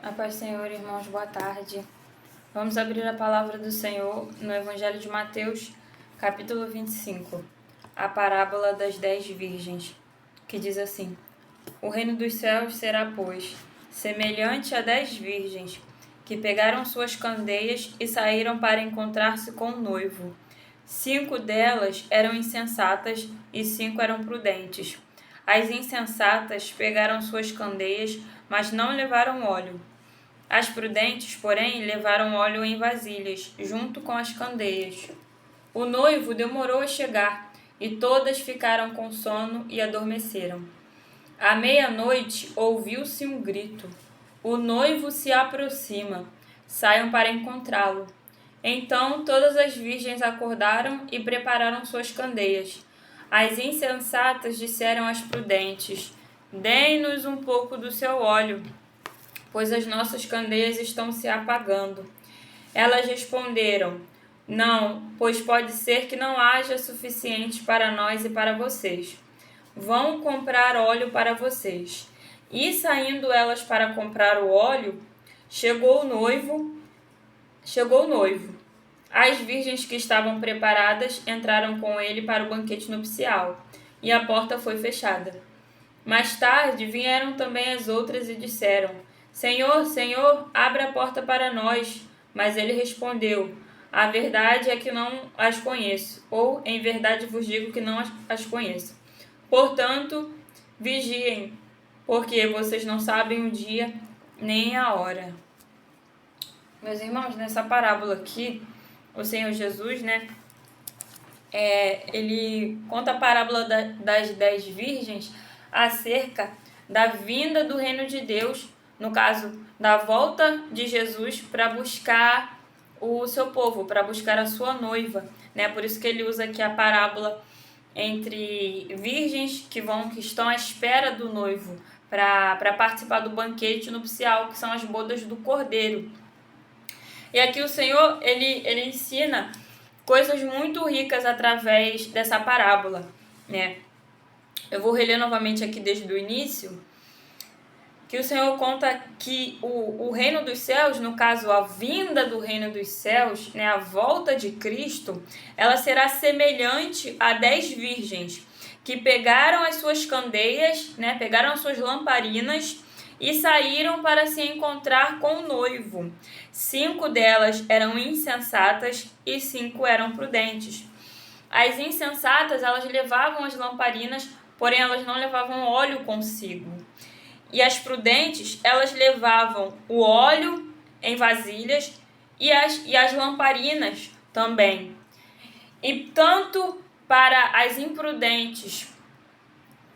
A paz do Senhor, irmãos, boa tarde. Vamos abrir a palavra do Senhor no Evangelho de Mateus, capítulo 25, a parábola das 10 virgens, que diz assim: O reino dos céus será, pois, semelhante a 10 virgens, que pegaram suas candeias e saíram para encontrar-se com o noivo. 5 delas eram insensatas e 5 eram prudentes. As insensatas pegaram suas candeias, mas não levaram óleo. As prudentes, porém, levaram óleo em vasilhas, junto com as candeias. O noivo demorou a chegar, e todas ficaram com sono e adormeceram. À meia-noite ouviu-se um grito: O noivo se aproxima, saiam para encontrá-lo. Então todas as virgens acordaram e prepararam suas candeias. As insensatas disseram às prudentes: Dêem-nos um pouco do seu óleo, pois as nossas candeias estão se apagando. Elas responderam: Não, pois pode ser que não haja suficiente para nós e para vocês. Vão comprar óleo para vocês. E saindo elas para comprar o óleo, chegou o noivo. As virgens que estavam preparadas entraram com ele para o banquete nupcial, e a porta foi fechada. Mais tarde vieram também as outras e disseram: Senhor, Senhor, abre a porta para nós. Mas ele respondeu: A verdade é que não as conheço, ou em verdade vos digo que não as conheço. Portanto, vigiem, porque vocês não sabem o dia nem a hora. Meus irmãos, nessa parábola aqui, o Senhor Jesus, ele conta a parábola das 10 virgens acerca da vinda do reino de Deus, no caso, da volta de Jesus para buscar o seu povo, para buscar a sua noiva, Por isso que ele usa aqui a parábola entre virgens que estão à espera do noivo para participar do banquete nupcial, que são as bodas do Cordeiro. E aqui o Senhor, ele ensina coisas muito ricas através dessa parábola, Eu vou reler novamente aqui desde o início, que o Senhor conta que o reino dos céus, no caso a vinda do reino dos céus, a volta de Cristo, ela será semelhante a 10 virgens que pegaram as suas candeias, pegaram as suas lamparinas e saíram para se encontrar com o noivo. 5 delas eram insensatas e 5 eram prudentes. As insensatas, elas levavam as lamparinas, porém elas não levavam óleo consigo. E as prudentes, elas levavam o óleo em vasilhas e as lamparinas também. E tanto para as imprudentes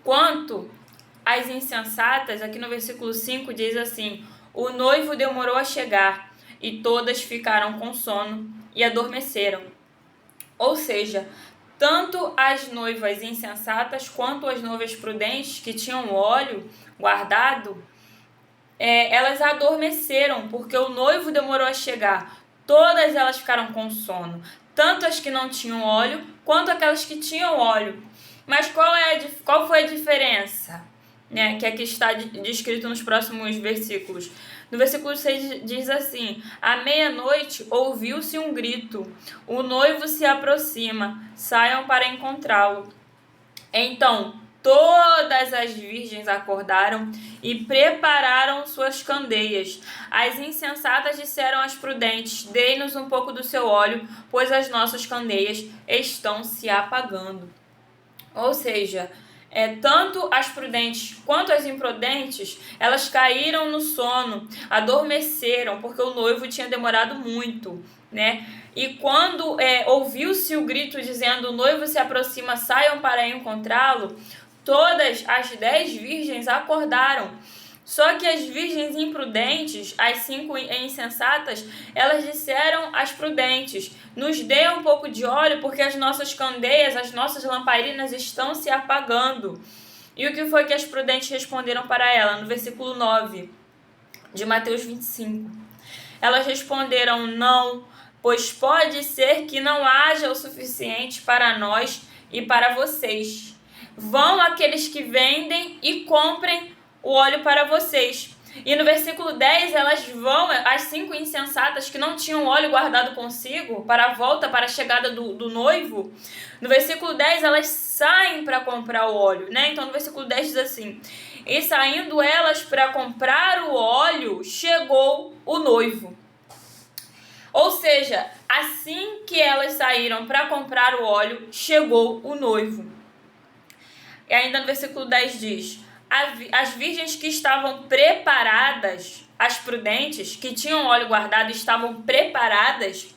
quanto as insensatas, aqui no versículo 5 diz assim: O noivo demorou a chegar, e todas ficaram com sono e adormeceram. Ou seja, tanto as noivas insensatas quanto as noivas prudentes que tinham óleo guardado, elas adormeceram, porque o noivo demorou a chegar. Todas elas ficaram com sono, tanto as que não tinham óleo, quanto aquelas que tinham óleo. Mas qual foi a diferença? Que aqui está descrito nos próximos versículos. No versículo 6 diz assim: À meia-noite ouviu-se um grito, o noivo se aproxima, saiam para encontrá-lo. Então todas as virgens acordaram e prepararam suas candeias. As insensatas disseram às prudentes: Dê-nos um pouco do seu óleo, pois as nossas candeias estão se apagando. Ou seja, tanto as prudentes quanto as imprudentes, elas caíram no sono, adormeceram, porque o noivo tinha demorado muito, E quando ouviu-se o grito dizendo: O noivo se aproxima, saiam para encontrá-lo, todas as 10 virgens acordaram. Só que as virgens imprudentes, as 5 insensatas, elas disseram às prudentes: Nos dê um pouco de óleo, porque as nossas candeias, as nossas lamparinas estão se apagando. E o que foi que as prudentes responderam para ela? No versículo 9 de Mateus 25. Elas responderam: Não, pois pode ser que não haja o suficiente para nós e para vocês. Vão aqueles que vendem e comprem o óleo para vocês. E no versículo 10, elas vão, as 5 insensatas que não tinham óleo guardado consigo para a volta, para a chegada do noivo. No versículo 10, elas saem para comprar o óleo, né? Então, no versículo 10 diz assim: e saindo elas para comprar o óleo, chegou o noivo. Ou seja, assim que elas saíram para comprar o óleo, chegou o noivo. E ainda no versículo 10 diz: as virgens que estavam preparadas, as prudentes, que tinham óleo guardado, estavam preparadas,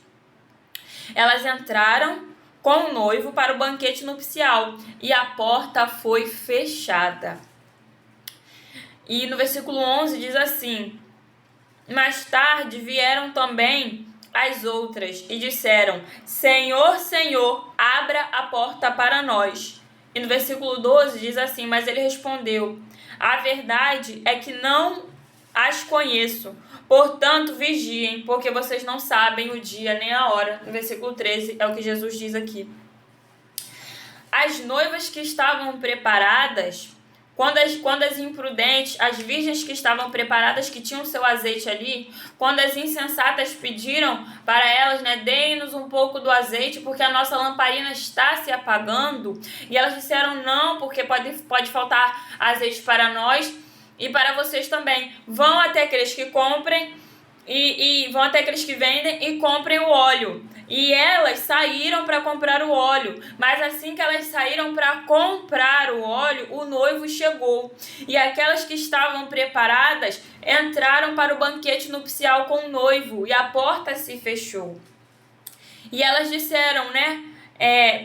elas entraram com o noivo para o banquete nupcial e a porta foi fechada. E no versículo 11 diz assim: mais tarde vieram também as outras e disseram: Senhor, Senhor, abra a porta para nós. E no versículo 12 diz assim: mas ele respondeu: a verdade é que não as conheço, portanto vigiem, porque vocês não sabem o dia nem a hora. No versículo 13 é o que Jesus diz aqui. As noivas que estavam preparadas, quando as imprudentes, as virgens que estavam preparadas, que tinham seu azeite ali, quando as insensatas pediram para elas, né, deem-nos um pouco do azeite, porque a nossa lamparina está se apagando, e elas disseram não, porque pode faltar azeite para nós e para vocês também. Vão até aqueles que comprem e vão até aqueles que vendem e comprem o óleo. E elas saíram para comprar o óleo, mas assim que elas saíram para comprar o óleo, o noivo chegou. E aquelas que estavam preparadas entraram para o banquete nupcial com o noivo, e a porta se fechou. E elas disseram, né,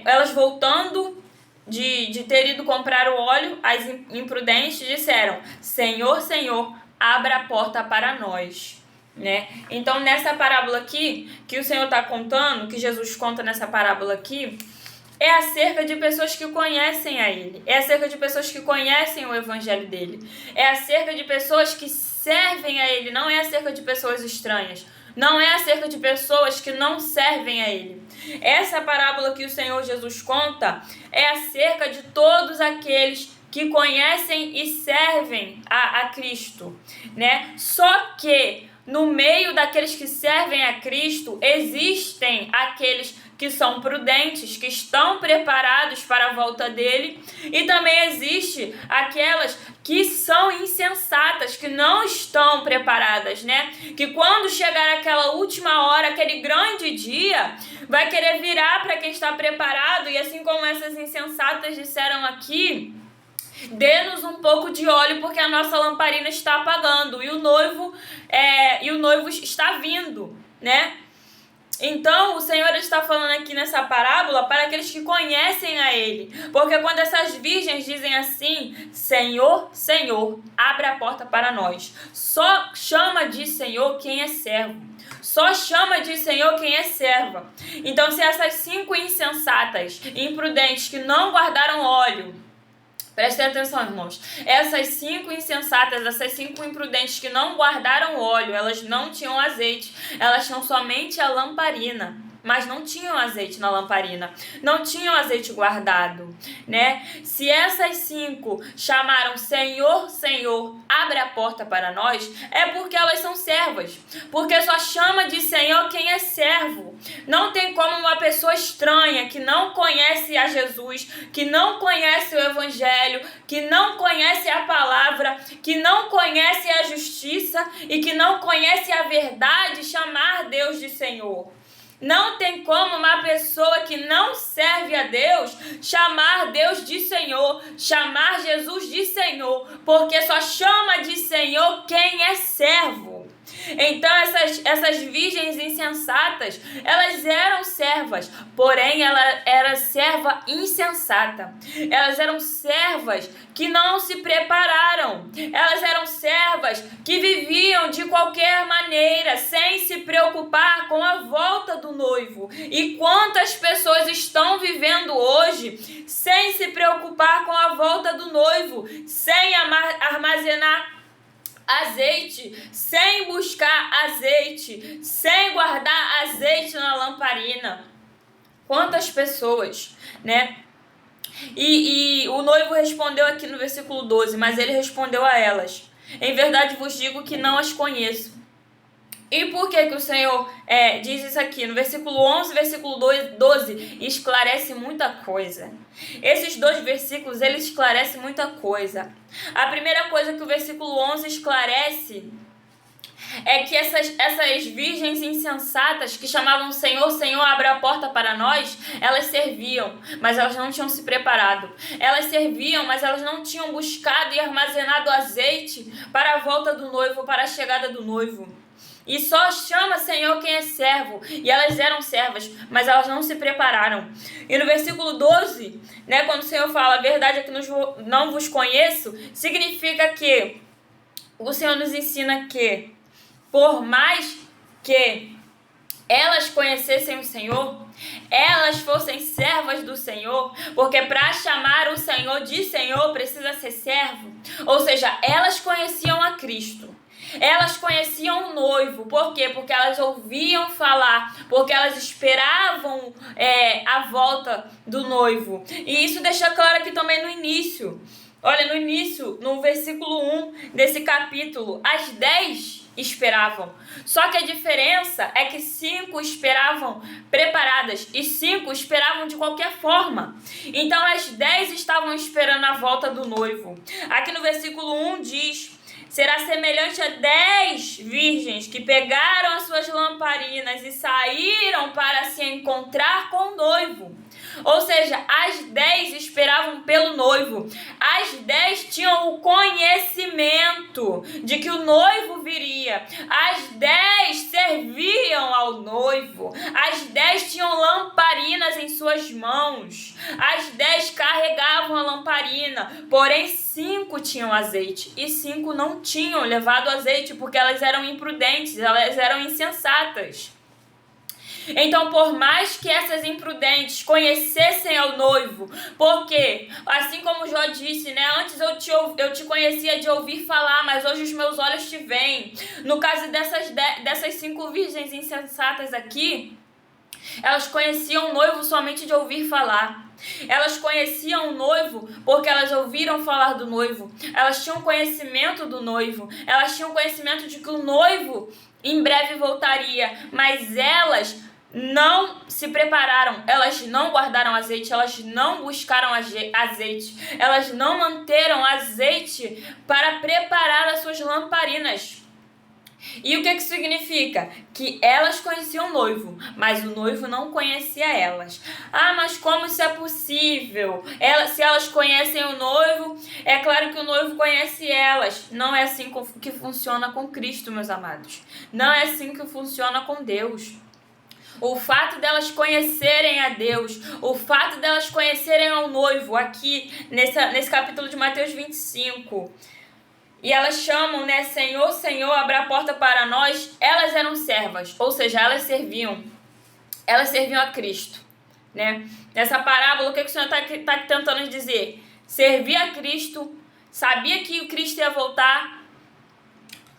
elas voltando de ter ido comprar o óleo, as imprudentes disseram: Senhor, Senhor, abra a porta para nós. Né? Então, nessa parábola aqui, que o Senhor está contando, que Jesus conta nessa parábola aqui, é acerca de pessoas que conhecem a Ele, é acerca de pessoas que conhecem o Evangelho dele, é acerca de pessoas que servem a Ele, não é acerca de pessoas estranhas, não é acerca de pessoas que não servem a Ele. Essa parábola que o Senhor Jesus conta é acerca de todos aqueles que conhecem e servem a Cristo, né? Só que no meio daqueles que servem a Cristo, existem aqueles que são prudentes, que estão preparados para a volta dele, e também existe aquelas que são insensatas, que não estão preparadas, né? Que quando chegar aquela última hora, aquele grande dia, vai querer virar para quem está preparado, e assim como essas insensatas disseram aqui: dê-nos um pouco de óleo, porque a nossa lamparina está apagando e o noivo está vindo, né? Então, o Senhor está falando aqui nessa parábola para aqueles que conhecem a Ele. Porque quando essas virgens dizem assim: Senhor, Senhor, abre a porta para nós. Só chama de Senhor quem é servo. Só chama de Senhor quem é serva. Então, se essas 5 insensatas, imprudentes, que não guardaram óleo, prestem atenção, irmãos. Essas 5 insensatas, essas 5 imprudentes que não guardaram óleo, elas não tinham azeite. Elas tinham somente a lamparina, mas não tinham azeite na lamparina. Não tinham azeite guardado, né? Se essas 5 chamaram Senhor, Senhor, abre a porta para nós, é porque elas são servas. Porque só chama de Senhor quem é servo. Não tem como uma pessoa estranha, que não conhece a Jesus, que não conhece o Evangelho, que não conhece a palavra, que não conhece a justiça e que não conhece a verdade, chamar Deus de Senhor. Não tem como uma pessoa que não serve a Deus chamar Deus de Senhor, chamar Jesus de Senhor, porque só chama de Senhor quem é servo. Então essas virgens insensatas, elas eram servas, porém ela era serva insensata. Elas eram servas que não se prepararam. Elas eram servas que viviam de qualquer maneira, sem se preocupar com a volta do noivo. E quantas pessoas estão vivendo hoje sem se preocupar com a volta do noivo, sem armazenar azeite, sem buscar azeite, sem guardar azeite na lamparina. Quantas pessoas, né? E o noivo respondeu aqui no versículo 12, mas ele respondeu a elas: Em verdade vos digo que não as conheço. E por que o Senhor diz isso aqui? No versículo 11 e versículo 12, esclarece muita coisa. Esses dois versículos, eles esclarecem muita coisa. A primeira coisa que o versículo 11 esclarece é que essas virgens insensatas que chamavam Senhor, Senhor, abre a porta para nós, elas serviam, mas elas não tinham se preparado. Elas serviam, mas elas não tinham buscado e armazenado azeite para a volta do noivo, para a chegada do noivo. E só chama Senhor quem é servo. E elas eram servas, mas elas não se prepararam. E no versículo 12, né, quando o Senhor fala, a verdade é que não vos conheço, significa que o Senhor nos ensina que, por mais que elas conhecessem o Senhor, elas fossem servas do Senhor, porque para chamar o Senhor de Senhor precisa ser servo. Ou seja, elas conheciam a Cristo. Elas conheciam o noivo. Por quê? Porque elas ouviam falar, porque elas esperavam a volta do noivo. E isso deixa claro aqui também no início. Olha, no início, no versículo 1 desse capítulo, as 10 esperavam. Só que a diferença é que 5 esperavam preparadas e 5 esperavam de qualquer forma. Então, as 10 estavam esperando a volta do noivo. Aqui no versículo 1 diz: será semelhante a 10 virgens que pegaram as suas lamparinas e saíram para se encontrar com o noivo. Ou seja, as 10 esperavam pelo noivo. As 10 tinham o conhecimento de que o noivo viria. As 10 serviam ao noivo. As 10 tinham lamparinas em suas mãos. As 10 carregavam a lamparina. Porém, 5 tinham azeite e 5 não tinham levado azeite porque elas eram imprudentes, elas eram insensatas. Então, por mais que essas imprudentes conhecessem ao noivo, porque, assim como Jó disse, né, antes eu te conhecia de ouvir falar, mas hoje os meus olhos te veem. No caso dessas 5 virgens insensatas aqui, elas conheciam o noivo somente de ouvir falar. Elas conheciam o noivo porque elas ouviram falar do noivo. Elas tinham conhecimento do noivo. Elas tinham conhecimento de que o noivo em breve voltaria, mas elas não se prepararam, elas não guardaram azeite, elas não buscaram azeite, elas não manteram azeite para preparar as suas lamparinas. E o que isso significa? Que elas conheciam o noivo, mas o noivo não conhecia elas. Ah, mas como isso é possível? Se elas conhecem o noivo, é claro que o noivo conhece elas. Não é assim que funciona com Cristo, meus amados. Não é assim que funciona com Deus. O fato delas conhecerem a Deus, o fato delas conhecerem ao noivo, aqui nesse capítulo de Mateus 25, e elas chamam, né, Senhor, Senhor, abre a porta para nós, elas eram servas, ou seja, elas serviam a Cristo, né? Nessa parábola, o que o Senhor está tentando dizer? Servia a Cristo, sabia que o Cristo ia voltar,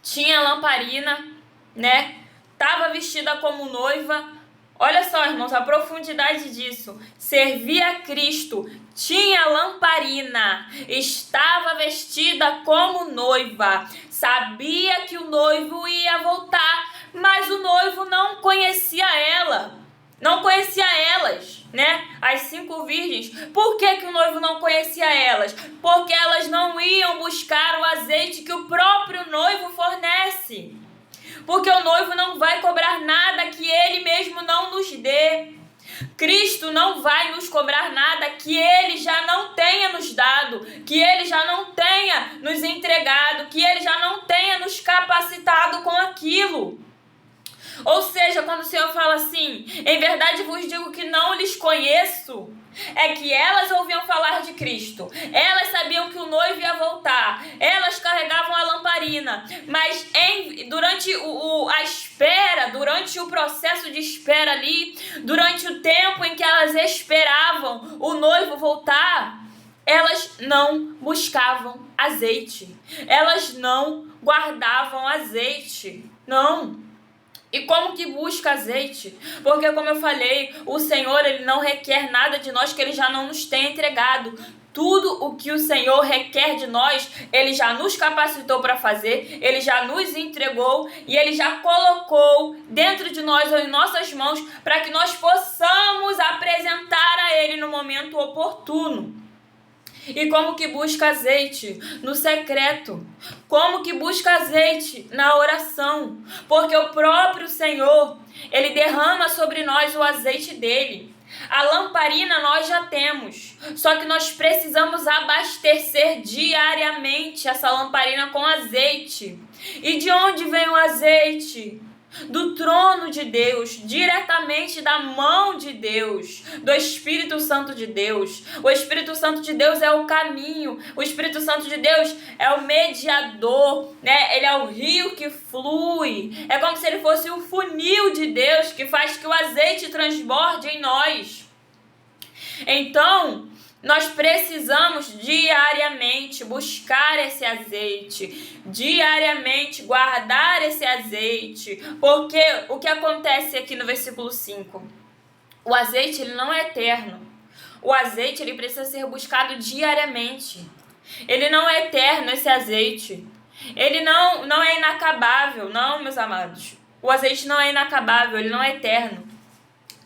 tinha lamparina, né? Estava vestida como noiva. Olha só, irmãos, a profundidade disso. Servia a Cristo, tinha lamparina, estava vestida como noiva, sabia que o noivo ia voltar, mas o noivo não conhecia ela, não conhecia elas, né? As 5 virgens. Por que o noivo não conhecia elas? Porque elas não iam buscar o azeite que o próprio noivo fornece. Porque o noivo não vai cobrar nada que ele mesmo não nos dê. Cristo não vai nos cobrar nada que ele já não tenha nos dado, que ele já não tenha nos entregado, que ele já não tenha nos capacitado com aquilo. Ou seja, quando o Senhor fala assim, em verdade vos digo que não lhes conheço, é que elas ouviam falar de Cristo, elas sabiam que o noivo ia voltar, elas carregavam a lamparina, mas durante a espera, durante o processo de espera ali, durante o tempo em que elas esperavam o noivo voltar, elas não buscavam azeite, elas não guardavam azeite, não. E como que busca azeite? Porque, como eu falei, o Senhor, ele não requer nada de nós que ele já não nos tenha entregado. Tudo o que o Senhor requer de nós, Ele já nos capacitou para fazer, Ele já nos entregou e Ele já colocou dentro de nós ou em nossas mãos para que nós possamos apresentar a Ele no momento oportuno. E como que busca azeite? No secreto. Como que busca azeite? Na oração. Porque o próprio Senhor, Ele derrama sobre nós o azeite dele. A lamparina nós já temos, só que nós precisamos abastecer diariamente essa lamparina com azeite. E de onde vem o azeite? Do trono de Deus, diretamente da mão de Deus, do Espírito Santo de Deus. O Espírito Santo de Deus é o caminho, o Espírito Santo de Deus é o mediador, né? Ele é o rio que flui, é como se ele fosse o funil de Deus que faz que o azeite transborde em nós. Então, nós precisamos diariamente buscar esse azeite, diariamente guardar esse azeite, porque o que acontece aqui no versículo 5? O azeite ele não é eterno, o azeite ele precisa ser buscado diariamente, ele não é eterno esse azeite, ele não é inacabável, não, meus amados, o azeite não é inacabável, ele não é eterno.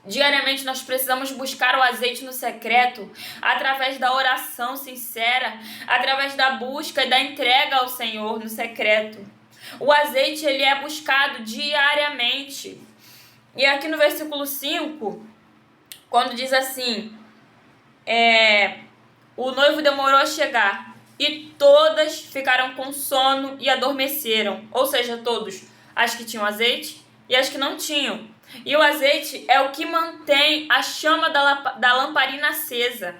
Diariamente nós precisamos buscar o azeite no secreto, através da oração sincera, através da busca e da entrega ao Senhor no secreto. O azeite ele é buscado diariamente. E aqui no versículo 5, quando diz assim, o noivo demorou a chegar e todas ficaram com sono e adormeceram. Ou seja, todos, as que tinham azeite e as que não tinham. E o azeite é o que mantém a chama da lamparina acesa.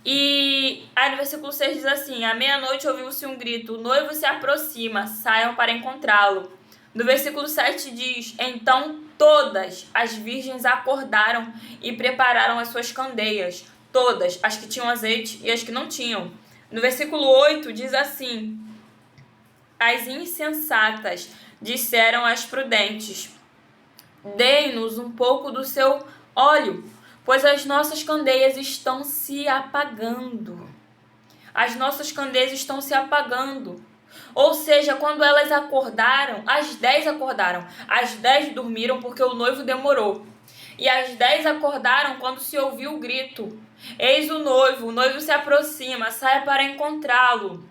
E aí no versículo 6 diz assim, à meia-noite ouviu-se um grito, o noivo se aproxima, saiam para encontrá-lo. No versículo 7 diz, então todas as virgens acordaram e prepararam as suas candeias. Todas, as que tinham azeite e as que não tinham. No versículo 8 diz assim, as insensatas disseram às prudentes, dê-nos um pouco do seu óleo, pois as nossas candeias estão se apagando. As nossas candeias estão se apagando. Ou seja, quando elas acordaram, as 10 acordaram. As 10 dormiram porque o noivo demorou. E as 10 acordaram quando se ouviu o grito. Eis o noivo se aproxima, saia para encontrá-lo.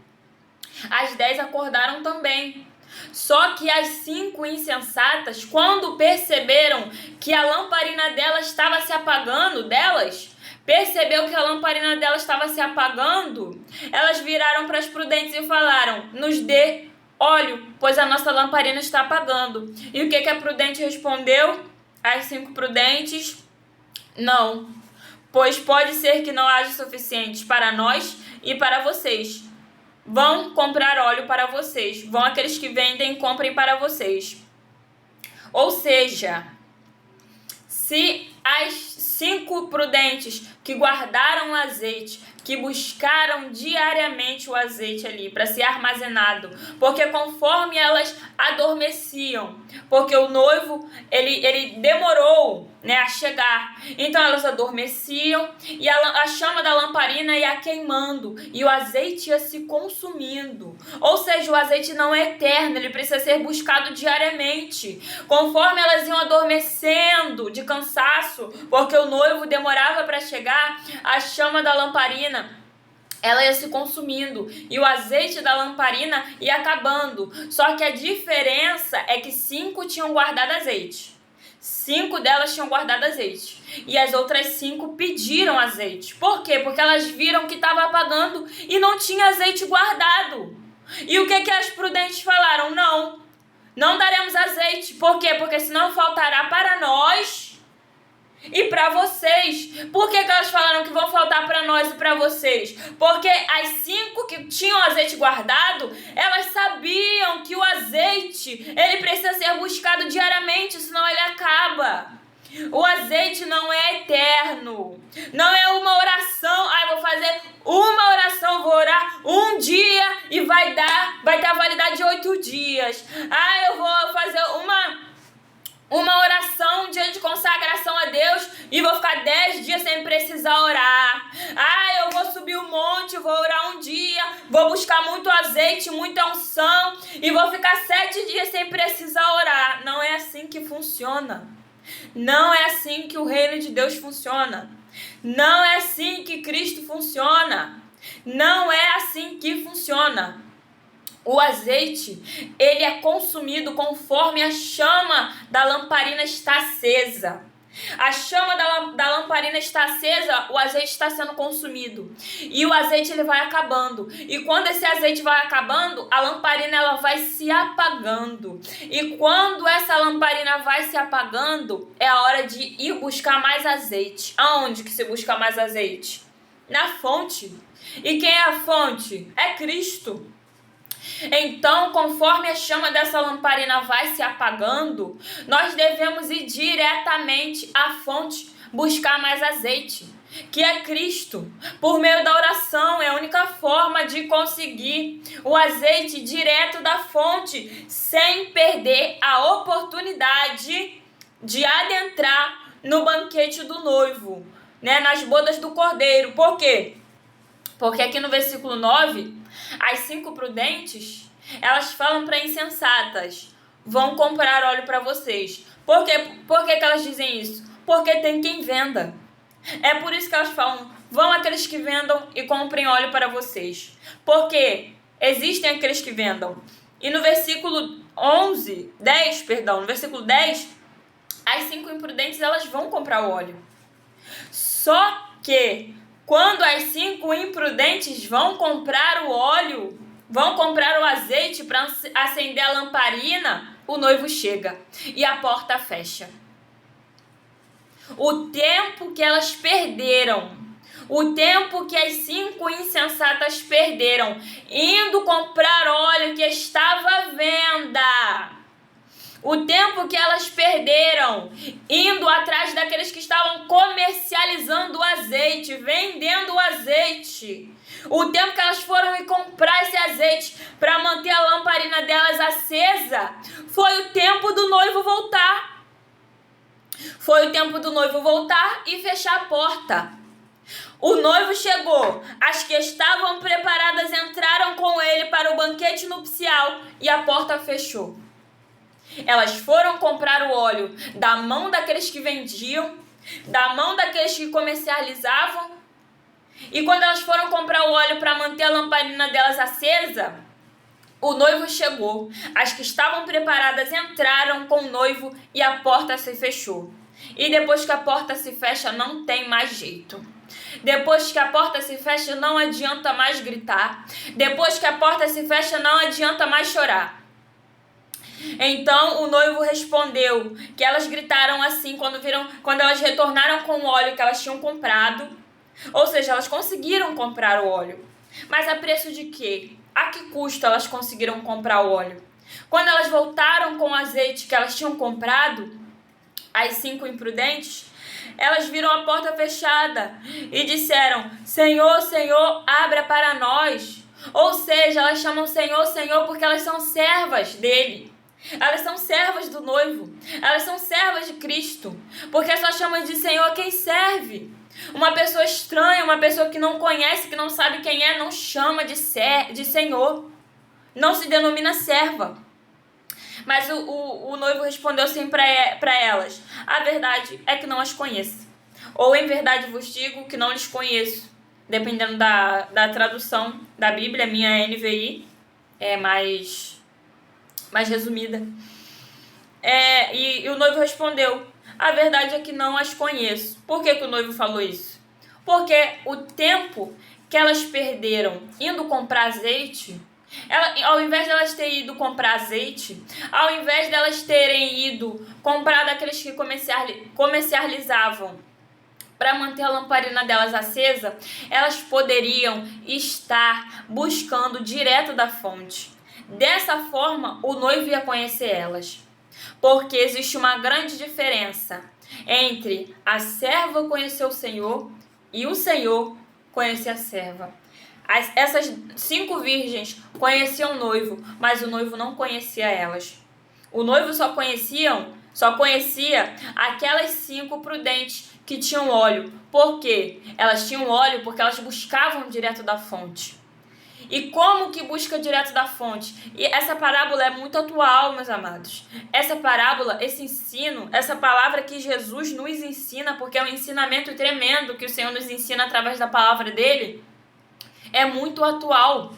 As 10 acordaram também. Só que as 5 insensatas, quando perceberam que a lamparina delas estava se apagando, percebeu que a lamparina delas estava se apagando, elas viraram para as prudentes e falaram, nos dê óleo, pois a nossa lamparina está apagando. E o que a prudente respondeu? As 5 prudentes, não, pois pode ser que não haja suficientes para nós e para vocês. Vão comprar óleo para vocês. Vão aqueles que vendem, comprem para vocês. Ou seja, se as 5 prudentes que guardaram o azeite, que buscaram diariamente o azeite ali para ser armazenado, porque conforme elas adormeciam, porque o noivo ele demorou, né, a chegar, então elas adormeciam e a chama da lamparina ia queimando e o azeite ia se consumindo. Ou seja, o azeite não é eterno, ele precisa ser buscado diariamente. Conforme elas iam adormecendo de cansaço, porque o noivo demorava para chegar, a chama da lamparina ela ia se consumindo e o azeite da lamparina ia acabando. Só que a diferença é que 5 tinham guardado azeite. 5 delas tinham guardado azeite. E as outras 5 pediram azeite. Por quê? Porque elas viram que estava apagando e não tinha azeite guardado. E o que as prudentes falaram? Não daremos azeite. Por quê? Porque senão faltará para nós e para vocês. Por que elas falaram que vão faltar para nós e para vocês? Porque as 5 que tinham azeite guardado, elas sabiam que o azeite, ele precisa ser buscado diariamente, senão ele acaba. O azeite não é eterno. Não é uma oração. Vou fazer uma oração, vou orar um dia e vai ter a validade de 8 dias. Eu vou fazer uma oração, um dia de consagração a Deus e vou ficar 10 dias sem precisar orar. Ah, eu vou subir um monte, vou orar um dia, vou buscar muito azeite, muita unção e vou ficar 7 dias sem precisar orar. Não é assim que funciona. Não é assim que o reino de Deus funciona. Não é assim que Cristo funciona. Não é assim que funciona. O azeite, ele é consumido conforme a chama da lamparina está acesa. A chama da lamparina está acesa, o azeite está sendo consumido. E o azeite ele vai acabando. E quando esse azeite vai acabando, a lamparina ela vai se apagando. E quando essa lamparina vai se apagando, é a hora de ir buscar mais azeite. Aonde que se busca mais azeite? Na fonte. E quem é a fonte? É Cristo. Então, conforme a chama dessa lamparina vai se apagando, nós devemos ir diretamente à fonte, buscar mais azeite, que é Cristo. Por meio da oração, é a única forma de conseguir o azeite direto da fonte, sem perder a oportunidade de adentrar no banquete do noivo, né, nas bodas do Cordeiro. Por quê? Porque aqui no versículo 9, as 5 prudentes, elas falam para insensatas, vão comprar óleo para vocês. Por que elas dizem isso? Porque tem quem venda. É por isso que elas falam, vão aqueles que vendam e comprem óleo para vocês. Porque existem aqueles que vendam. E no versículo 10, as 5 imprudentes, elas vão comprar o óleo. Só que quando as 5 imprudentes vão comprar o óleo, vão comprar o azeite para acender a lamparina, o noivo chega e a porta fecha. O tempo que elas perderam, o tempo que as 5 insensatas perderam, indo comprar óleo que estava à venda, o tempo que elas perderam indo atrás daqueles que estavam comercializando o azeite, vendendo o azeite, o tempo que elas foram ir comprar esse azeite para manter a lamparina delas acesa, foi o tempo do noivo voltar. Foi o tempo do noivo voltar e fechar a porta. O noivo chegou, as que estavam preparadas entraram com ele para o banquete nupcial e a porta fechou. Elas foram comprar o óleo da mão daqueles que vendiam, da mão daqueles que comercializavam. E quando elas foram comprar o óleo para manter a lamparina delas acesa, o noivo chegou. As que estavam preparadas entraram com o noivo e a porta se fechou. E depois que a porta se fecha, não tem mais jeito. Depois que a porta se fecha, não adianta mais gritar. Depois que a porta se fecha, não adianta mais chorar. Então o noivo respondeu que elas gritaram assim quando elas retornaram com o óleo que elas tinham comprado. Ou seja, elas conseguiram comprar o óleo. Mas a preço de quê? A que custo elas conseguiram comprar o óleo? Quando elas voltaram com o azeite que elas tinham comprado, as 5 imprudentes, elas viram a porta fechada e disseram: Senhor, Senhor, abra para nós. Ou seja, elas chamam Senhor, Senhor porque elas são servas dele. Elas são servas do noivo. Elas são servas de Cristo. Porque só chamam de Senhor quem serve. Uma pessoa estranha, uma pessoa que não conhece, que não sabe quem é, não chama de Senhor. Não se denomina serva. Mas o noivo respondeu assim para elas: a verdade é que não as conheço. Ou em verdade vos digo que não lhes conheço. Dependendo da tradução da Bíblia, a minha NVI é mais resumida. E o noivo respondeu: a verdade é que não as conheço. Por que o noivo falou isso? Porque o tempo que elas perderam indo comprar azeite, ao invés de elas terem ido comprar azeite, ao invés de elas terem ido comprar daqueles que comercializavam para manter a lamparina delas acesa, elas poderiam estar buscando direto da fonte. Dessa forma, o noivo ia conhecer elas. Porque existe uma grande diferença entre a serva conhecer o Senhor e o Senhor conhecer a serva. Essas 5 virgens conheciam o noivo, mas o noivo não conhecia elas. O noivo só só conhecia aquelas 5 prudentes que tinham óleo. Por quê? Elas tinham óleo porque elas buscavam direto da fonte. E como que busca direto da fonte? E essa parábola é muito atual, meus amados. Essa parábola, esse ensino, essa palavra que Jesus nos ensina, porque é um ensinamento tremendo que o Senhor nos ensina através da palavra dele, é muito atual.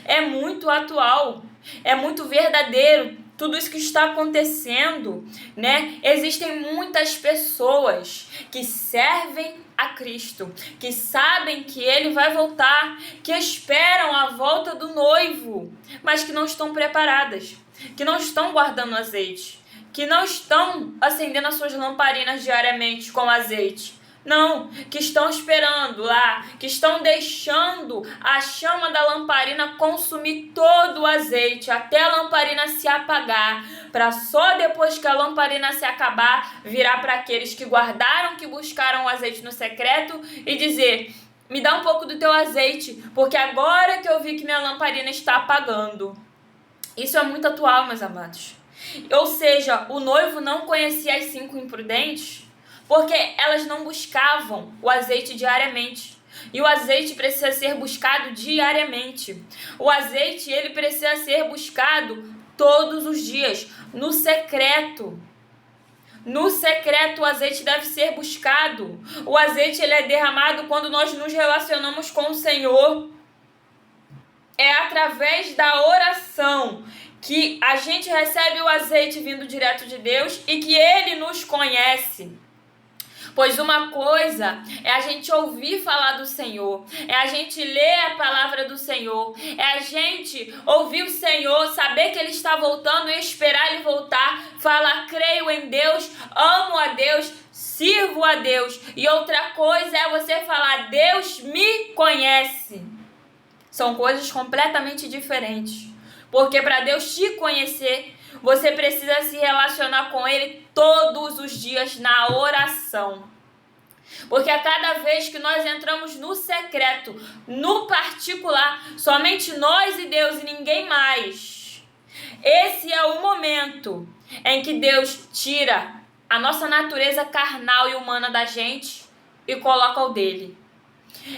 É muito atual. É muito verdadeiro. Tudo isso que está acontecendo, né? Existem muitas pessoas que servem a Cristo, que sabem que Ele vai voltar, que esperam a volta do noivo, mas que não estão preparadas, que não estão guardando azeite, que não estão acendendo as suas lamparinas diariamente com azeite. Não, que estão esperando lá, que estão deixando a chama da lamparina consumir todo o azeite, até a lamparina se apagar, para só depois que a lamparina se acabar, virar para aqueles que guardaram, que buscaram o azeite no secreto e dizer: me dá um pouco do teu azeite, porque agora que eu vi que minha lamparina está apagando. Isso é muito atual, meus amados. Ou seja, o noivo não conhecia as 5 imprudentes, porque elas não buscavam o azeite diariamente. E o azeite precisa ser buscado diariamente. O azeite, ele precisa ser buscado todos os dias, no secreto. No secreto, o azeite deve ser buscado. O azeite, ele é derramado quando nós nos relacionamos com o Senhor. É através da oração que a gente recebe o azeite vindo direto de Deus e que Ele nos conhece. Pois uma coisa é a gente ouvir falar do Senhor, é a gente ler a palavra do Senhor, é a gente ouvir o Senhor, saber que Ele está voltando e esperar Ele voltar, falar: creio em Deus, amo a Deus, sirvo a Deus. E outra coisa é você falar: Deus me conhece. São coisas completamente diferentes. Porque para Deus te conhecer, você precisa se relacionar com Ele todos os dias na oração. Porque a cada vez que nós entramos no secreto, no particular, somente nós e Deus e ninguém mais, esse é o momento em que Deus tira a nossa natureza carnal e humana da gente e coloca o dele.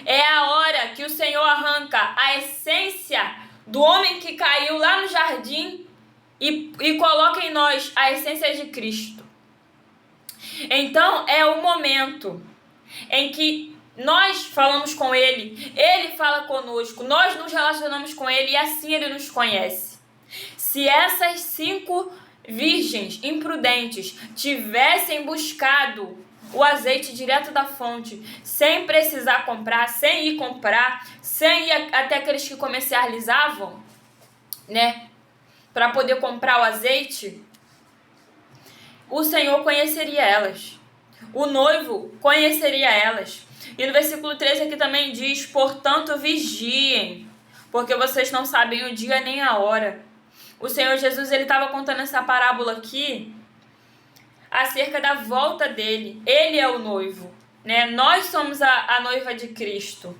É a hora que o Senhor arranca a essência do homem que caiu lá no jardim e coloca em nós a essência de Cristo. Então é o momento em que nós falamos com Ele, Ele fala conosco, nós nos relacionamos com Ele e assim Ele nos conhece. Se essas 5 virgens imprudentes tivessem buscado o azeite direto da fonte, sem precisar comprar, sem ir comprar, sem ir até aqueles que comercializavam, né, para poder comprar o azeite, o Senhor conheceria elas. O noivo conheceria elas. E no versículo 13 aqui também diz: portanto, vigiem, porque vocês não sabem o dia nem a hora. O Senhor Jesus, ele estava contando essa parábola aqui acerca da volta dele. Ele é o noivo, né? Nós somos a noiva de Cristo.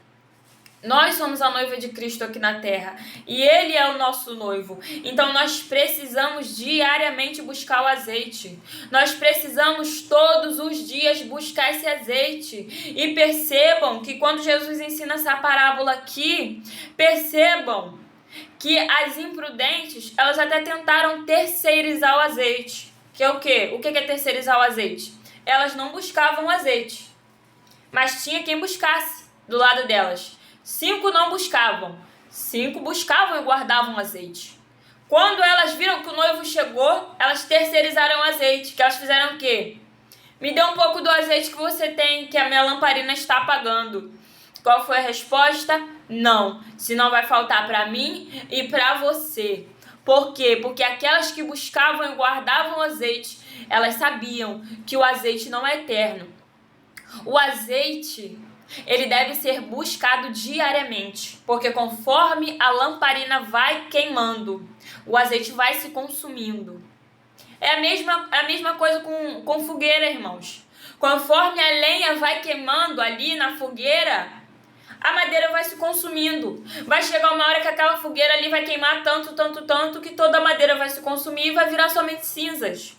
Nós somos a noiva de Cristo aqui na terra. E Ele é o nosso noivo. Então nós precisamos diariamente buscar o azeite. Nós precisamos todos os dias buscar esse azeite. E percebam que quando Jesus ensina essa parábola aqui, percebam que as imprudentes, elas até tentaram terceirizar o azeite. Que é o quê? O que é terceirizar o azeite? Elas não buscavam azeite, mas tinha quem buscasse do lado delas. 5 não buscavam, 5 buscavam e guardavam azeite. Quando elas viram que o noivo chegou, elas terceirizaram o azeite. Que elas fizeram o quê? Me dê um pouco do azeite que você tem, que a minha lamparina está apagando. Qual foi a resposta? Não, senão vai faltar para mim e para você. Por quê? Porque aquelas que buscavam e guardavam azeite, elas sabiam que o azeite não é eterno. O azeite, ele deve ser buscado diariamente, porque conforme a lamparina vai queimando, o azeite vai se consumindo. É a mesma coisa com fogueira, irmãos. Conforme a lenha vai queimando ali na fogueira, a madeira vai se consumindo. Vai chegar uma hora que aquela fogueira ali vai queimar tanto, que toda a madeira vai se consumir e vai virar somente cinzas.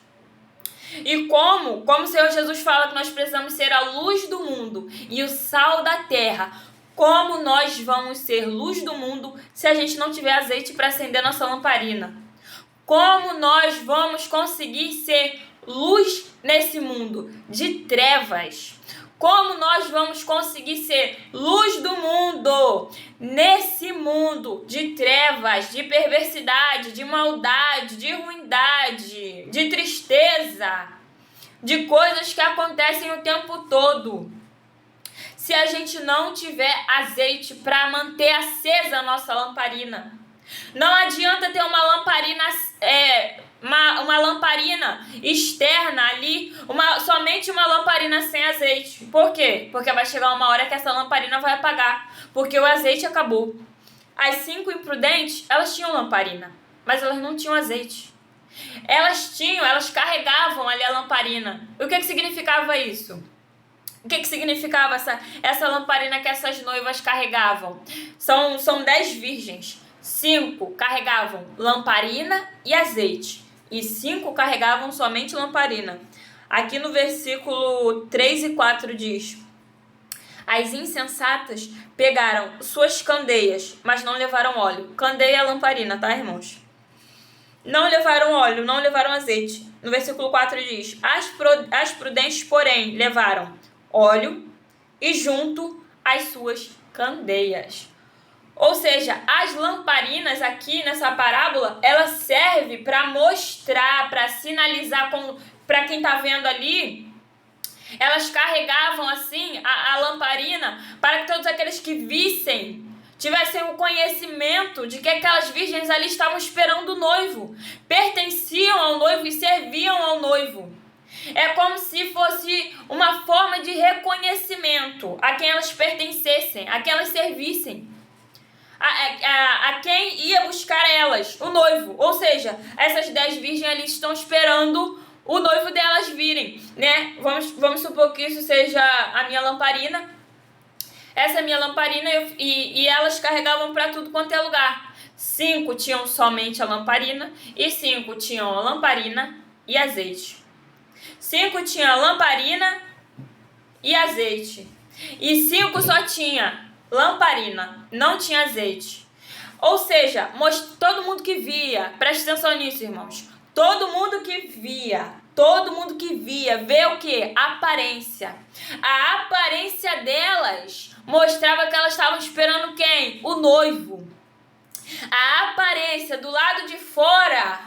E como o Senhor Jesus fala que nós precisamos ser a luz do mundo e o sal da terra, como nós vamos ser luz do mundo se a gente não tiver azeite para acender nossa lamparina? Como nós vamos conseguir ser luz nesse mundo de trevas? Como nós vamos conseguir ser luz do mundo nesse mundo de trevas, de perversidade, de maldade, de ruindade, de tristeza, de coisas que acontecem o tempo todo? Se a gente não tiver azeite para manter acesa a nossa lamparina. Não adianta ter uma lamparina, uma lamparina externa ali, somente uma lamparina sem azeite. Por quê? Porque vai chegar uma hora que essa lamparina vai apagar, porque o azeite acabou. As 5 imprudentes, elas tinham lamparina, mas elas não tinham azeite. Elas carregavam ali a lamparina. E o que significava isso? O que significava essa lamparina que essas noivas carregavam? São 10 virgens. 5 carregavam lamparina e azeite. E 5 carregavam somente lamparina. Aqui no versículo 3 e 4 diz: as insensatas pegaram suas candeias, mas não levaram óleo. Candeia é lamparina, tá, irmãos? Não levaram óleo, não levaram azeite. No versículo 4 diz: as prudentes, porém, levaram óleo e junto as suas candeias. Ou seja, as lamparinas aqui nessa parábola, ela serve para mostrar, para sinalizar para quem está vendo ali. Elas carregavam assim a lamparina para que todos aqueles que vissem tivessem o conhecimento de que aquelas virgens ali estavam esperando o noivo, pertenciam ao noivo e serviam ao noivo. É como se fosse uma forma de reconhecimento a quem elas pertencessem, a quem elas servissem, a quem ia buscar elas, o noivo. Ou seja, essas 10 virgens ali estão esperando o noivo delas virem, né? Vamos supor que isso seja a minha lamparina. Essa é a minha lamparina e elas carregavam para tudo quanto é lugar. 5 tinham somente a lamparina e 5 tinham a lamparina e azeite. 5 tinha lamparina e azeite. E 5 só tinha lamparina, não tinha azeite. Ou seja, todo mundo que via, presta atenção nisso, irmãos. Todo mundo que via, vê o quê? Aparência. A aparência delas mostrava que elas estavam esperando quem? O noivo. A aparência do lado de fora,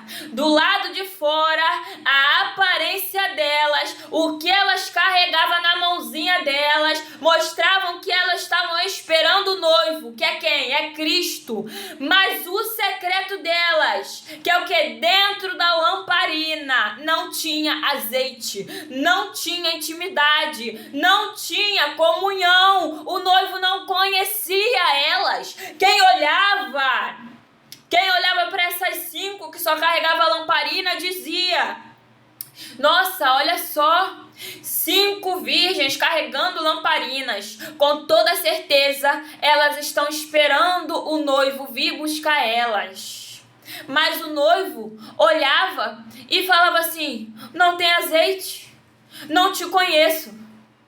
a aparência delas, o que elas carregavam na mãozinha delas, mostravam que elas estavam esperando o noivo, que é quem? É Cristo. Mas o secreto delas, que é o que? Dentro da lamparina, não tinha azeite, não tinha intimidade, não tinha comunhão, o noivo não conhecia elas. Quem olhava para essas 5 que só carregavam a lamparina dizia: nossa, olha só, 5 virgens carregando lamparinas. Com toda certeza, elas estão esperando o noivo vir buscar elas. Mas o noivo olhava e falava assim: não tem azeite, não te conheço.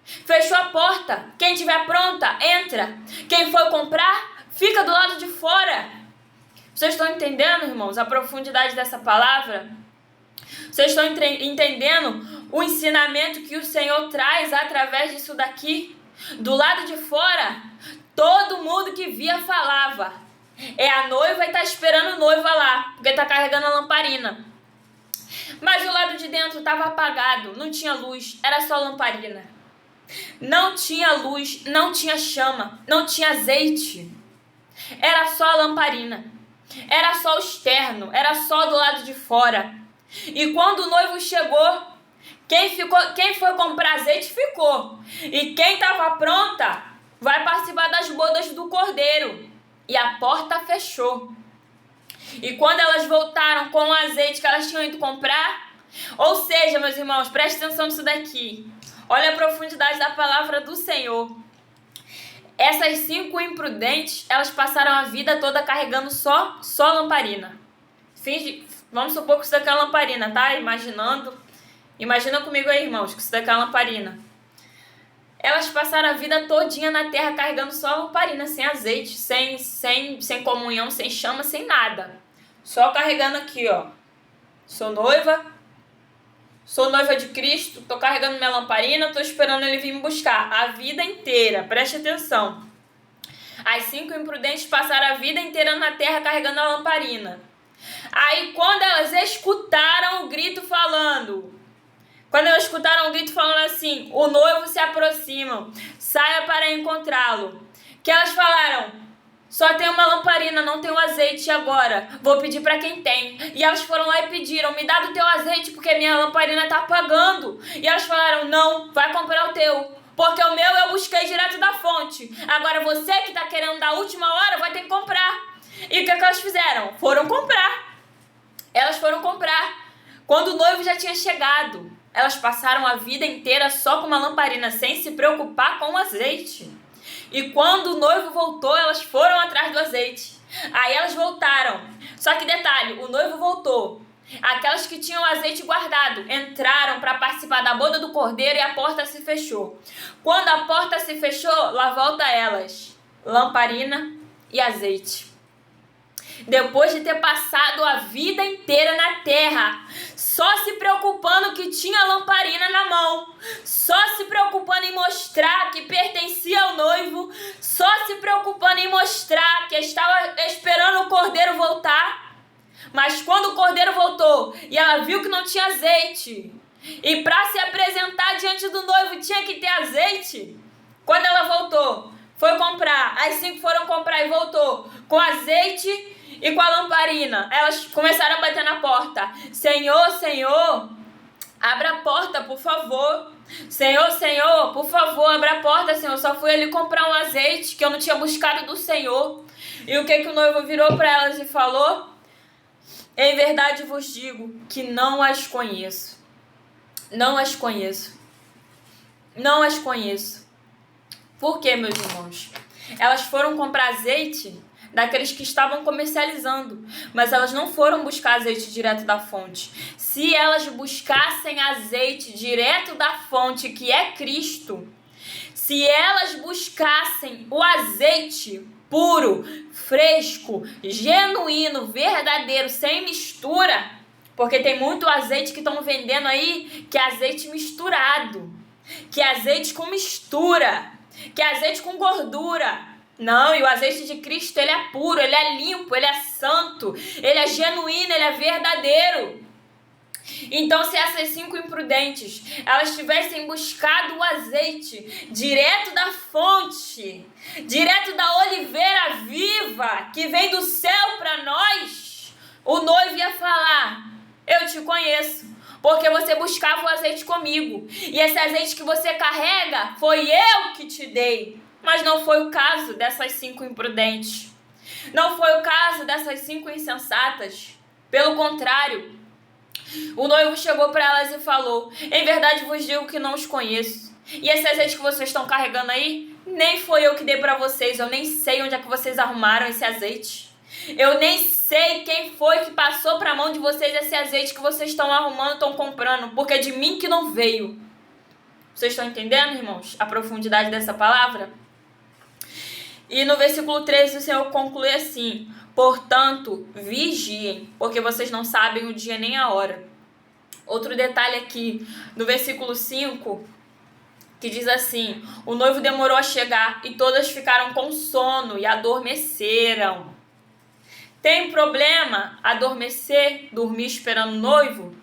Fechou a porta, quem tiver pronta, entra. Quem for comprar, fica do lado de fora. Vocês estão entendendo, irmãos, a profundidade dessa palavra? Vocês estão entendendo o ensinamento que o Senhor traz através disso daqui? Do lado de fora, todo mundo que via falava: a noiva e está esperando o noivo lá, porque está carregando a lamparina. Mas o lado de dentro estava apagado, não tinha luz, era só lamparina. Não tinha luz, não tinha chama, não tinha azeite. Era só a lamparina. Era só o externo, era só do lado de fora. E quando o noivo chegou, quem foi comprar azeite ficou. E quem estava pronta vai participar das bodas do Cordeiro. E a porta fechou. E quando elas voltaram com o azeite que elas tinham ido comprar, ou seja, meus irmãos, preste atenção nisso daqui. Olha a profundidade da palavra do Senhor. Essas 5 imprudentes, elas passaram a vida toda carregando só lamparina. Vamos supor que isso daqui é uma lamparina, tá? Imaginando Imagina comigo aí, irmãos, que isso daqui é uma lamparina. Elas passaram a vida todinha na terra carregando só a lamparina, sem azeite, sem comunhão, sem chama, sem nada. Só carregando aqui, ó. Sou noiva de Cristo, tô carregando minha lamparina, tô esperando ele vir me buscar. A vida inteira, preste atenção. As 5 imprudentes passaram a vida inteira na terra carregando a lamparina. Aí quando elas escutaram o grito falando... Quando elas escutaram um grito falando assim, o noivo se aproxima, saia para encontrá-lo. Que elas falaram, só tem uma lamparina, não tem um azeite agora, vou pedir para quem tem. E elas foram lá e pediram, me dá do teu azeite, porque minha lamparina está apagando. E elas falaram, não, vai comprar o teu, porque o meu eu busquei direto da fonte. Agora você que está querendo da última hora vai ter que comprar. E o que elas fizeram? Foram comprar. Elas foram comprar. Quando o noivo já tinha chegado. Elas passaram a vida inteira só com uma lamparina, sem se preocupar com o azeite. E quando o noivo voltou, elas foram atrás do azeite. Aí elas voltaram. Só que detalhe, o noivo voltou. Aquelas que tinham o azeite guardado entraram para participar da boda do cordeiro e a porta se fechou. Quando a porta se fechou, lá volta elas. Lamparina e azeite. Depois de ter passado a vida inteira na terra, só se preocupando que tinha lamparina na mão, só se preocupando em mostrar que pertencia ao noivo, só se preocupando em mostrar que estava esperando o cordeiro voltar. Mas quando o cordeiro voltou e ela viu que não tinha azeite, e para se apresentar diante do noivo tinha que ter azeite, quando ela voltou, foi comprar, as 5 foram comprar e voltou com azeite e com a lamparina. Elas começaram a bater na porta. Senhor, Senhor, abra a porta, por favor. Senhor, Senhor, por favor, abra a porta, Senhor. Só fui ali comprar um azeite que eu não tinha buscado do Senhor. E o que o noivo virou para elas e falou? Em verdade vos digo que não as conheço. Não as conheço. Não as conheço. Por quê, meus irmãos? Elas foram comprar azeite daqueles que estavam comercializando, mas elas não foram buscar azeite direto da fonte. Se elas buscassem azeite direto da fonte, que é Cristo, se elas buscassem o azeite puro, fresco, genuíno, verdadeiro, sem mistura, porque tem muito azeite que estão vendendo aí que é azeite misturado, que é azeite com mistura, que é azeite com gordura. Não, e o azeite de Cristo, ele é puro, ele é limpo, ele é santo, ele é genuíno, ele é verdadeiro. Então, se essas 5 imprudentes, elas tivessem buscado o azeite direto da fonte, direto da oliveira viva, que vem do céu para nós, o noivo ia falar, eu te conheço, porque você buscava o azeite comigo, e esse azeite que você carrega, foi eu que te dei. Mas não foi o caso dessas 5 imprudentes. Não foi o caso dessas 5 insensatas. Pelo contrário, o noivo chegou para elas e falou, em verdade vos digo que não os conheço. E esse azeite que vocês estão carregando aí, nem foi eu que dei para vocês. Eu nem sei onde é que vocês arrumaram esse azeite. Eu nem sei quem foi que passou para a mão de vocês esse azeite que vocês estão arrumando, estão comprando. Porque é de mim que não veio. Vocês estão entendendo, irmãos, a profundidade dessa palavra? E no versículo 13 o Senhor conclui assim, portanto, vigiem, porque vocês não sabem o dia nem a hora. Outro detalhe aqui, no versículo 5, que diz assim, o noivo demorou a chegar e todas ficaram com sono e adormeceram. Tem problema adormecer, dormir esperando o noivo?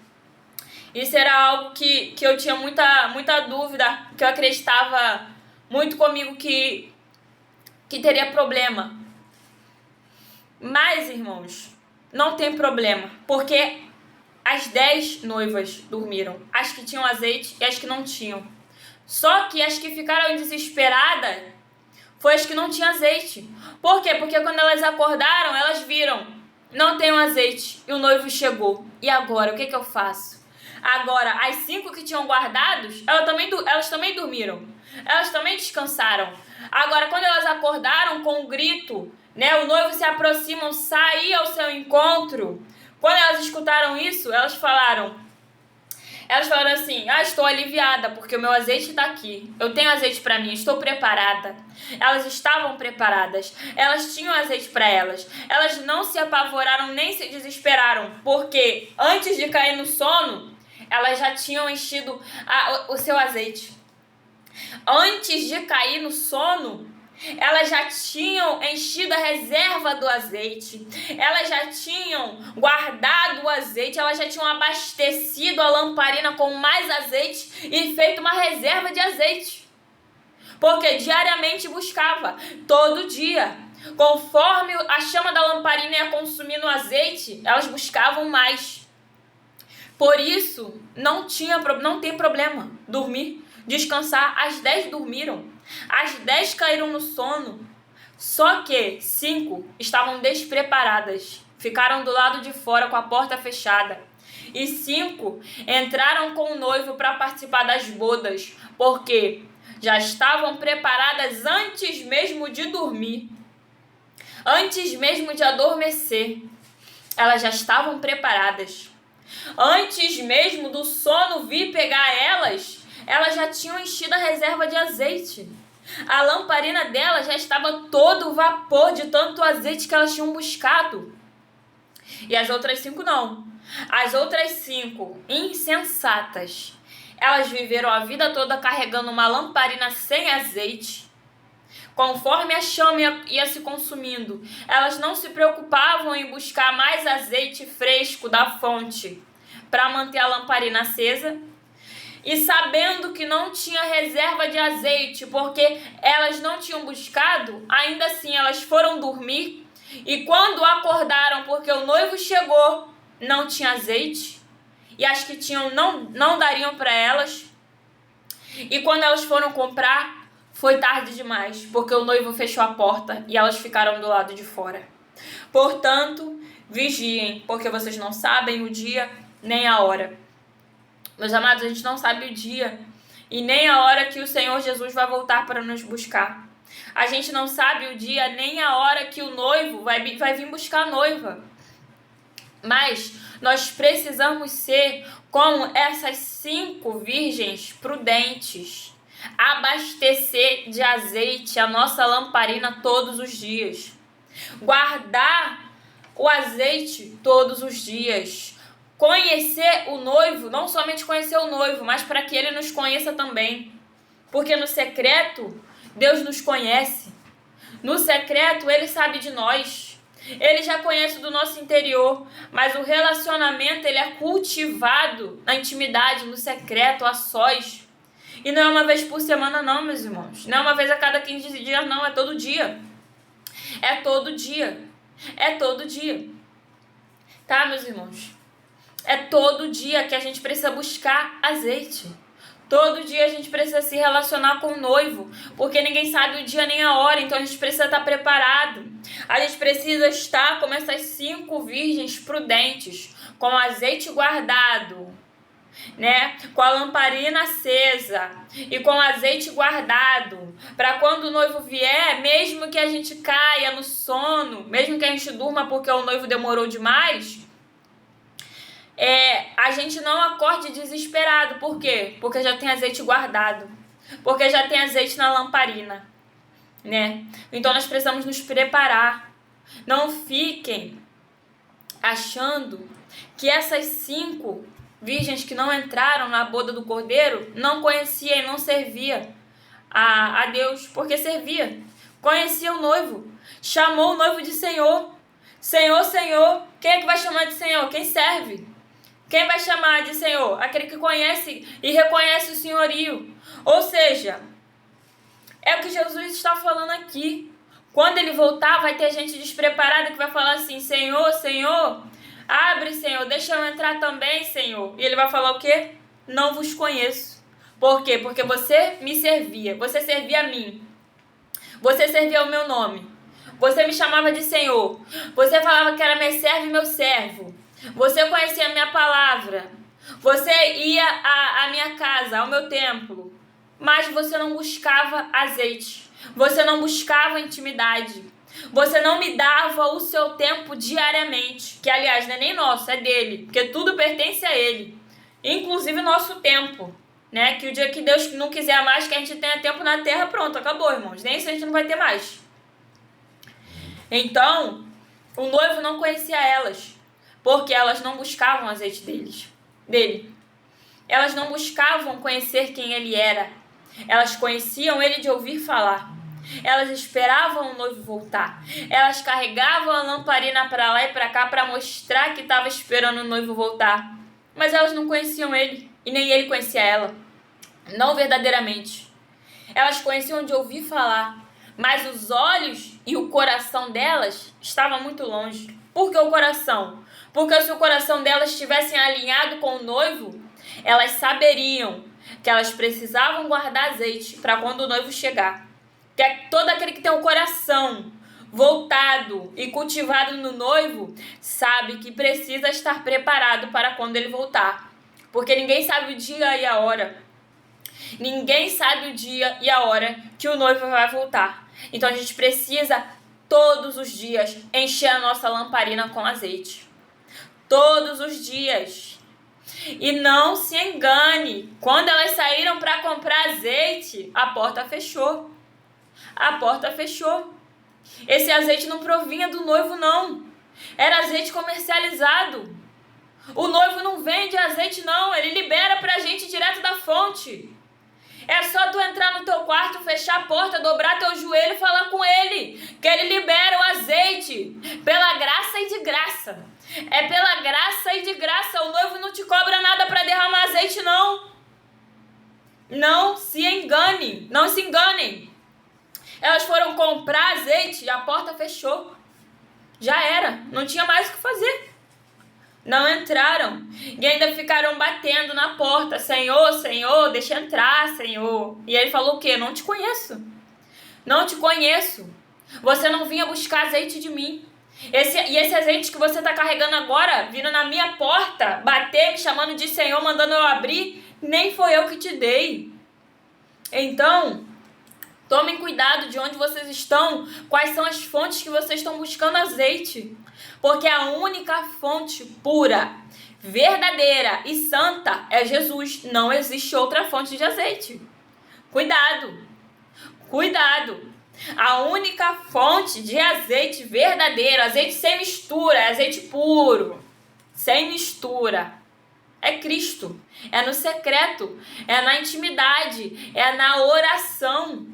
Isso era algo que eu tinha muita dúvida, que eu acreditava muito comigo que teria problema. Mas, irmãos, não tem problema, porque as 10 noivas dormiram, as que tinham azeite e as que não tinham. Só que as que ficaram desesperadas foi as que não tinham azeite. Por quê? Porque quando elas acordaram, elas viram, não tem azeite e o noivo chegou. E agora, o que eu faço? Agora, as 5 que tinham guardados, elas também dormiram. Elas também descansaram. Agora, quando elas acordaram com o grito, né, o noivo se aproxima, sai ao seu encontro. Quando elas escutaram isso, elas falaram, Elas falaram assim: estou aliviada porque o meu azeite está aqui. Eu tenho azeite para mim, estou preparada. Elas estavam preparadas. Elas tinham azeite para elas. Elas não se apavoraram nem se desesperaram, porque antes de cair no sono, elas já tinham enchido o seu azeite. Antes de cair no sono, elas já tinham enchido a reserva do azeite, elas já tinham guardado o azeite, elas já tinham abastecido a lamparina com mais azeite e feito uma reserva de azeite. Porque diariamente buscava, todo dia. Conforme a chama da lamparina ia consumindo o azeite, elas buscavam mais. Por isso, não tem problema dormir, descansar. As 10 dormiram, as 10 caíram no sono. Só que 5 estavam despreparadas, ficaram do lado de fora com a porta fechada. E 5 entraram com o noivo para participar das bodas, porque já estavam preparadas antes mesmo de dormir, antes mesmo de adormecer. Elas já estavam preparadas. Antes mesmo do sono vir pegar elas já tinham enchido a reserva de azeite. A lamparina delas já estava todo o vapor de tanto azeite que elas tinham buscado. E as outras 5 não. As outras 5, insensatas, elas viveram a vida toda carregando uma lamparina sem azeite. Conforme a chama ia se consumindo, elas não se preocupavam em buscar mais azeite fresco da fonte para manter a lamparina acesa. E sabendo que não tinha reserva de azeite, porque elas não tinham buscado, ainda assim elas foram dormir. E quando acordaram, porque o noivo chegou, não tinha azeite. E as que tinham não dariam para elas. E quando elas foram comprar, foi tarde demais, porque o noivo fechou a porta e elas ficaram do lado de fora. Portanto, vigiem, porque vocês não sabem o dia nem a hora. Meus amados, a gente não sabe o dia e nem a hora que o Senhor Jesus vai voltar para nos buscar. A gente não sabe o dia nem a hora que o noivo vai vir buscar a noiva. Mas nós precisamos ser como essas 5 virgens prudentes. Abastecer de azeite a nossa lamparina todos os dias. Guardar o azeite todos os dias. Conhecer o noivo, não somente conhecer o noivo, mas para que ele nos conheça também. Porque no secreto, Deus nos conhece. No secreto, ele sabe de nós. Ele já conhece do nosso interior. Mas o relacionamento, ele é cultivado na intimidade, no secreto, a sós. E não é uma vez por semana não, meus irmãos. Não é uma vez a cada 15 dias, não. É todo dia. É todo dia. É todo dia. Tá, meus irmãos? É todo dia que a gente precisa buscar azeite. Todo dia a gente precisa se relacionar com o noivo, porque ninguém sabe o dia nem a hora, então a gente precisa estar preparado. A gente precisa estar como essas 5 virgens prudentes, com o azeite guardado, né? Com a lamparina acesa e com o azeite guardado, para quando o noivo vier, mesmo que a gente caia no sono, mesmo que a gente durma porque o noivo demorou demais, a gente não acorde desesperado. Por quê? Porque já tem azeite guardado. Porque já tem azeite na lamparina, né? Então nós precisamos nos preparar. Não fiquem achando que essas 5 virgens que não entraram na boda do Cordeiro não conhecia e não servia a Deus, porque servia. Conhecia o noivo. Chamou o noivo de Senhor. Senhor, Senhor. Quem é que vai chamar de Senhor? Quem serve. Quem vai chamar de Senhor? Aquele que conhece e reconhece o senhorio. Ou seja, é o que Jesus está falando aqui. Quando ele voltar, vai ter gente despreparada que vai falar assim: Senhor, Senhor, abre, Senhor, deixa eu entrar também, Senhor. E ele vai falar o quê? Não vos conheço. Por quê? Porque você me servia. Você servia a mim. Você servia ao meu nome. Você me chamava de Senhor. Você falava que era meu servo e meu servo. Você conhecia a minha palavra. Você ia à minha casa, ao meu templo. Mas você não buscava azeite. Você não buscava intimidade. Você não me dava o seu tempo diariamente. Que, aliás, não é nem nosso, é dele. Porque tudo pertence a ele. inclusive o nosso tempo, né? Que o dia que Deus não quiser mais que a gente tenha tempo na terra, pronto, acabou, irmãos. Nem isso a gente não vai ter mais. Então, o noivo não conhecia elas, porque elas não buscavam o azeite dele. Elas não buscavam conhecer quem ele era. Elas conheciam ele de ouvir falar. Elas esperavam o noivo voltar. Elas carregavam a lamparina para lá e para cá para mostrar que estava esperando o noivo voltar. Mas elas não conheciam ele, e nem ele conhecia ela. Não verdadeiramente. Elas conheciam de ouvir falar, mas os olhos e o coração delas estavam muito longe. Por que o coração? Porque se o coração delas estivesse alinhado com o noivo, elas saberiam que elas precisavam guardar azeite para quando o noivo chegar. Que todo aquele que tem o coração voltado e cultivado no noivo sabe que precisa estar preparado para quando ele voltar. Porque ninguém sabe o dia e a hora. Ninguém sabe o dia e a hora que o noivo vai voltar. Então a gente precisa todos os dias encher a nossa lamparina com azeite. Todos os dias. E não se engane, quando elas saíram para comprar azeite, a porta fechou. A porta fechou. Esse azeite não provinha do noivo, não. Era azeite comercializado. O noivo não vende azeite, não. Ele libera pra gente direto da fonte. É só tu entrar no teu quarto, fechar a porta, dobrar teu joelho e falar com ele, que ele libera o azeite, pela graça e de graça. É pela graça e de graça. O noivo não te cobra nada para derramar azeite, não. Não se engane, não se enganem. Elas foram comprar azeite e a porta fechou. Já era, não tinha mais o que fazer. Não entraram. E ainda ficaram batendo na porta. Senhor, Senhor, deixa entrar, Senhor. E ele falou o quê? Não te conheço. Não te conheço. Você não vinha buscar azeite de mim. Esse azeite que você está carregando agora, vindo na minha porta, bater, me chamando de Senhor, mandando eu abrir, nem foi eu que te dei. Então, tomem cuidado de onde vocês estão, quais são as fontes que vocês estão buscando azeite. Porque a única fonte pura, verdadeira e santa é Jesus. Não existe outra fonte de azeite. Cuidado, cuidado. A única fonte de azeite verdadeiro, azeite sem mistura, azeite puro, sem mistura, é Cristo. É no secreto, é na intimidade, é na oração.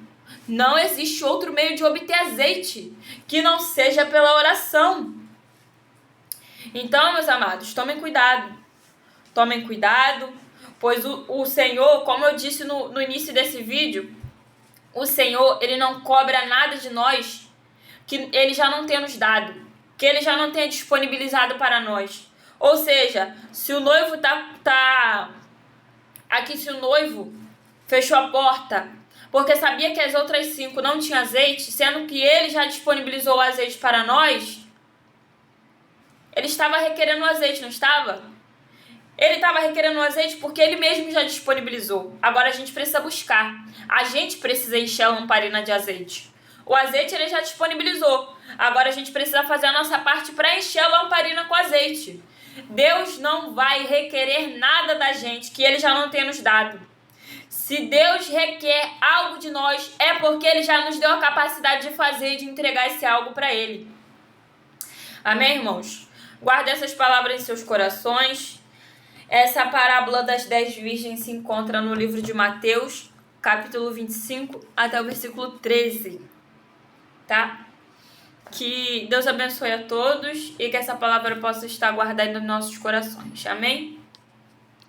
Não existe outro meio de obter azeite que não seja pela oração. Então, meus amados, tomem cuidado. Tomem cuidado, pois o Senhor, como eu disse no início desse vídeo, o Senhor, ele não cobra nada de nós que ele já não tenha nos dado, que ele já não tenha disponibilizado para nós. Ou seja, se o noivo se o noivo fechou a porta porque sabia que as outras 5 não tinham azeite, sendo que ele já disponibilizou o azeite para nós, ele estava requerendo o azeite, não estava? Ele estava requerendo o azeite porque ele mesmo já disponibilizou. Agora a gente precisa buscar. A gente precisa encher a lamparina de azeite. O azeite ele já disponibilizou. Agora a gente precisa fazer a nossa parte para encher a lamparina com azeite. Deus não vai requerer nada da gente que ele já não tenha nos dado. Se Deus requer algo de nós, é porque ele já nos deu a capacidade de fazer e de entregar esse algo para ele. Amém, irmãos? Guarde essas palavras em seus corações. Essa parábola das 10 virgens se encontra no livro de Mateus, capítulo 25, até o versículo 13. Tá? Que Deus abençoe a todos e que essa palavra possa estar guardada nos nossos corações. Amém?